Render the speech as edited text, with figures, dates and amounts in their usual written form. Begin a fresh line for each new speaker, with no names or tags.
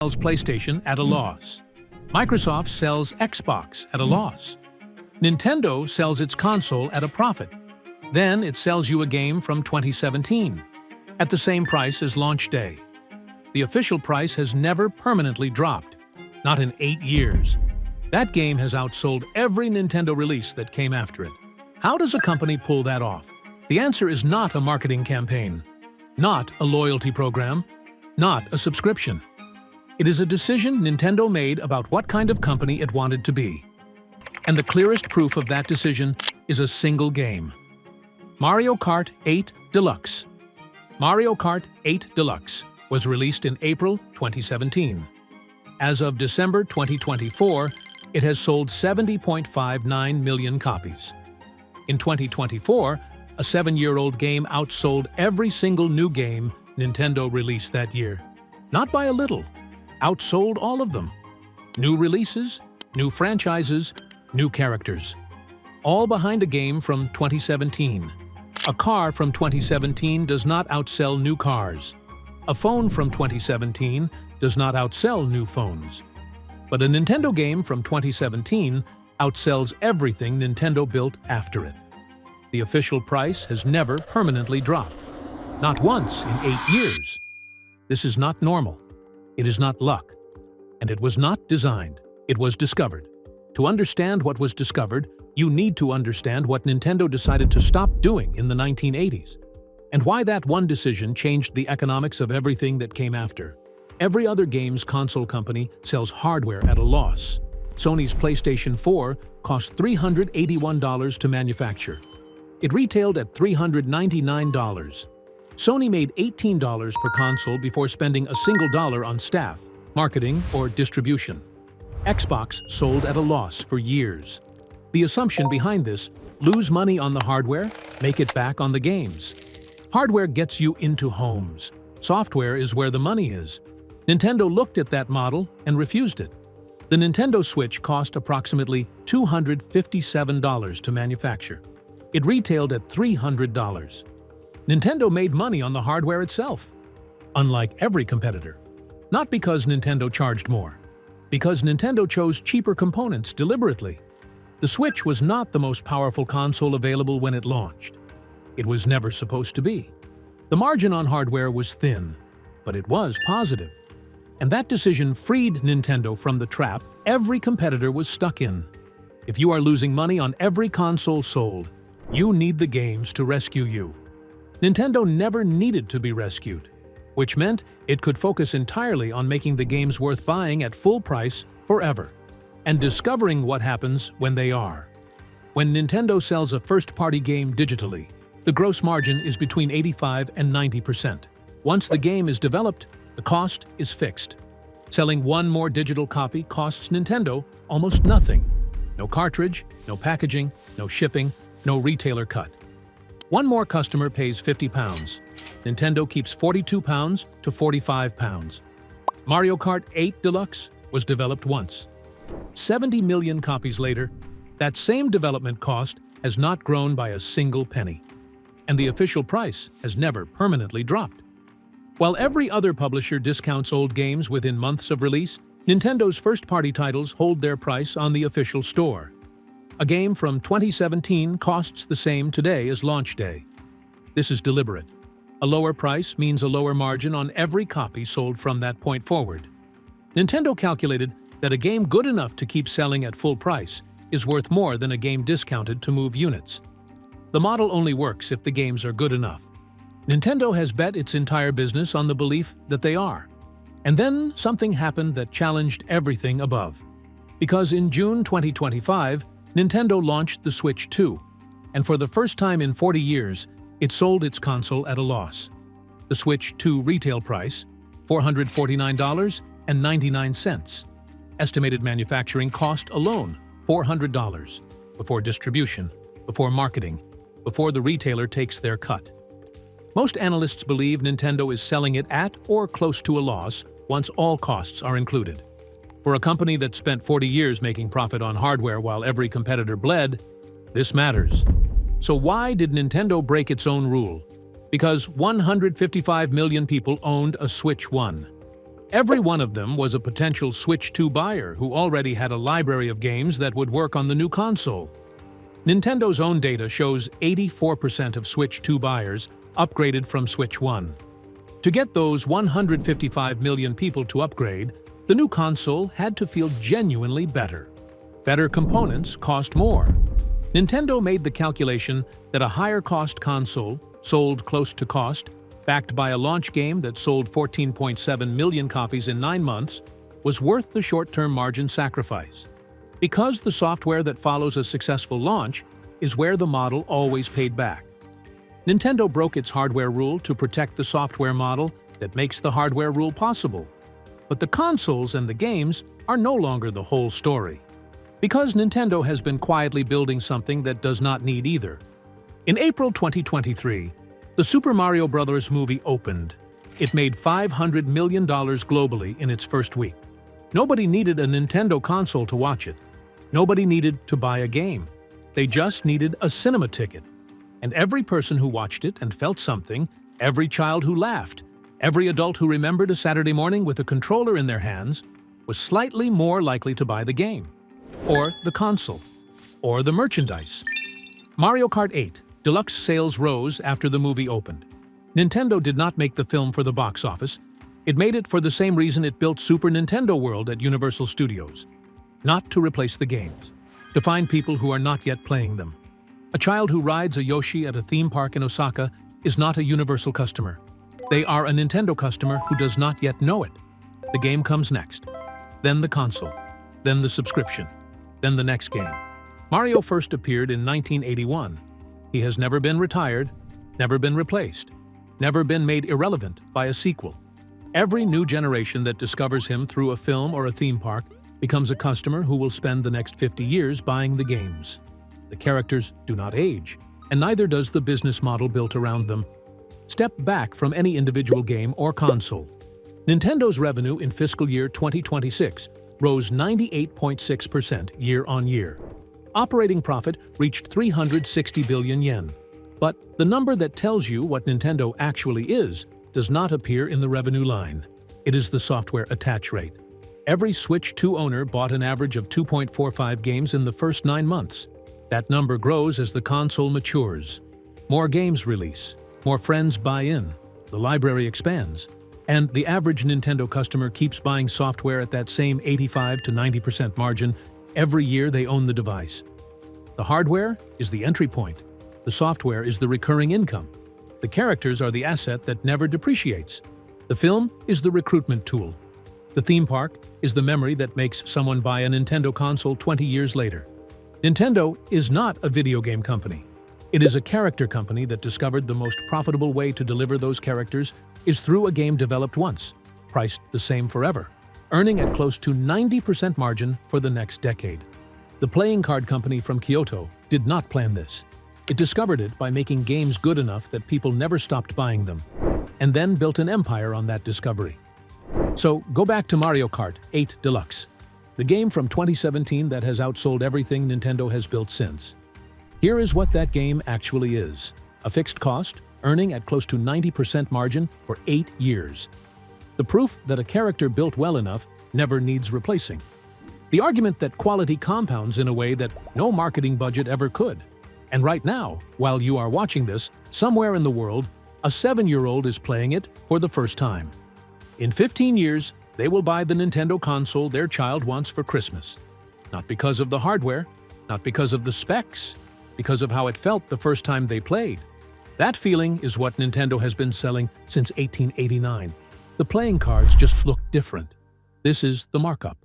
sells PlayStation at a loss. Microsoft sells Xbox at a loss. Nintendo sells its console at a profit. Then it sells you a game from 2017 at the same price as launch day. The official price has never permanently dropped, not in 8 years. That game has outsold every Nintendo release that came after it. How does a company pull that off? The answer is not a marketing campaign, not a loyalty program, not a subscription. It is a decision Nintendo made about what kind of company it wanted to be. And the clearest proof of that decision is a single game. Mario Kart 8 Deluxe. Mario Kart 8 Deluxe was released in April 2017. As of December 2024, it has sold 70.59 million copies. In 2024, a 7-year-old game outsold every single new game Nintendo released that year. Not by a little. Outsold all of them. New releases, new franchises, new characters. All behind a game from 2017. A car from 2017 does not outsell new cars. A phone from 2017 does not outsell new phones. But a Nintendo game from 2017 outsells everything Nintendo built after it. The official price has never permanently dropped. Not once in 8 years. This is not normal. It is not luck. And it was not designed. It was discovered. To understand what was discovered, you need to understand what Nintendo decided to stop doing in the 1980s. And why that one decision changed the economics of everything that came after. Every other games console company sells hardware at a loss. Sony's PlayStation 4 cost $381 to manufacture. It retailed at $399. Sony made $18 per console before spending a single dollar on staff, marketing, or distribution. Xbox sold at a loss for years. The assumption behind this: lose money on the hardware, make it back on the games. Hardware gets you into homes. Software is where the money is. Nintendo looked at that model and refused it. The Nintendo Switch cost approximately $257 to manufacture. It retailed at $300. Nintendo made money on the hardware itself, unlike every competitor. Not because Nintendo charged more, because Nintendo chose cheaper components deliberately. The Switch was not the most powerful console available when it launched. It was never supposed to be. The margin on hardware was thin, but it was positive. And that decision freed Nintendo from the trap every competitor was stuck in. If you are losing money on every console sold, you need the games to rescue you. Nintendo never needed to be rescued, which meant it could focus entirely on making the games worth buying at full price forever, and discovering what happens when they are. When Nintendo sells a first-party game digitally, the gross margin is between 85 and 90%. Once the game is developed, the cost is fixed. Selling one more digital copy costs Nintendo almost nothing. No cartridge, no packaging, no shipping, no retailer cut. One more customer pays £50. Nintendo keeps £42 to £45. Mario Kart 8 Deluxe was developed once. 70 million copies later, that same development cost has not grown by a single penny. And the official price has never permanently dropped. While every other publisher discounts old games within months of release, Nintendo's first-party titles hold their price on the official store. A game from 2017 costs the same today as launch day. This is deliberate. A lower price means a lower margin on every copy sold from that point forward. Nintendo calculated that a game good enough to keep selling at full price is worth more than a game discounted to move units. The model only works if the games are good enough. Nintendo has bet its entire business on the belief that they are. And then something happened that challenged everything above. Because in June 2025, Nintendo launched the Switch 2, and for the first time in 40 years, it sold its console at a loss. The Switch 2 retail price, $449.99. Estimated manufacturing cost alone, $400, before distribution, before marketing, before the retailer takes their cut. Most analysts believe Nintendo is selling it at or close to a loss once all costs are included. For a company that spent 40 years making profit on hardware while every competitor bled, this matters. So why did Nintendo break its own rule? Because 155 million people owned a Switch 1. Every one of them was a potential Switch 2 buyer who already had a library of games that would work on the new console. Nintendo's own data shows 84% of Switch 2 buyers upgraded from Switch 1. To get those 155 million people to upgrade, the new console had to feel genuinely better. Better components cost more. Nintendo made the calculation that a higher-cost console, sold close to cost, backed by a launch game that sold 14.7 million copies in 9 months, was worth the short-term margin sacrifice. Because the software that follows a successful launch is where the model always paid back. Nintendo broke its hardware rule to protect the software model that makes the hardware rule possible. But the consoles and the games are no longer the whole story. Because Nintendo has been quietly building something that does not need either. In April 2023, the Super Mario Bros. Movie opened. It made $500 million globally in its first week. Nobody needed a Nintendo console to watch it. Nobody needed to buy a game. They just needed a cinema ticket. And every person who watched it and felt something, every child who laughed, every adult who remembered a Saturday morning with a controller in their hands, was slightly more likely to buy the game, or the console, or the merchandise. Mario Kart 8 Deluxe sales rose after the movie opened. Nintendo did not make the film for the box office. It made it for the same reason it built Super Nintendo World at Universal Studios. Not to replace the games, to find people who are not yet playing them. A child who rides a Yoshi at a theme park in Osaka is not a Universal customer. They are a Nintendo customer who does not yet know it. The game comes next, then the console, then the subscription, then the next game. Mario first appeared in 1981. He has never been retired, never been replaced, never been made irrelevant by a sequel. Every new generation that discovers him through a film or a theme park becomes a customer who will spend the next 50 years buying the games. The characters do not age, and neither does the business model built around them. Step back from any individual game or console. Nintendo's revenue in fiscal year 2026 rose 98.6% year-on-year. Operating profit reached 360 billion yen. But the number that tells you what Nintendo actually is does not appear in the revenue line. It is the software attach rate. Every Switch 2 owner bought an average of 2.45 games in the first 9 months. That number grows as the console matures. More games release, more friends buy in, the library expands, and the average Nintendo customer keeps buying software at that same 85 to 90% margin every year they own the device. The hardware is the entry point. The software is the recurring income. The characters are the asset that never depreciates. The film is the recruitment tool. The theme park is the memory that makes someone buy a Nintendo console 20 years later. Nintendo is not a video game company. It is a character company that discovered the most profitable way to deliver those characters is through a game developed once, priced the same forever, earning at close to 90% margin for the next decade. The playing card company from Kyoto did not plan this. It discovered it by making games good enough that people never stopped buying them, and then built an empire on that discovery. So go back to Mario Kart 8 Deluxe, the game from 2017 that has outsold everything Nintendo has built since. Here is what that game actually is: a fixed cost, earning at close to 90% margin for 8 years. The proof that a character built well enough never needs replacing. The argument that quality compounds in a way that no marketing budget ever could. And right now, while you are watching this, somewhere in the world, a 7-year-old is playing it for the first time. In 15 years, they will buy the Nintendo console their child wants for Christmas. Not because of the hardware, not because of the specs, because of how it felt the first time they played. That feeling is what Nintendo has been selling since 1889. The playing cards just look different. This is the markup.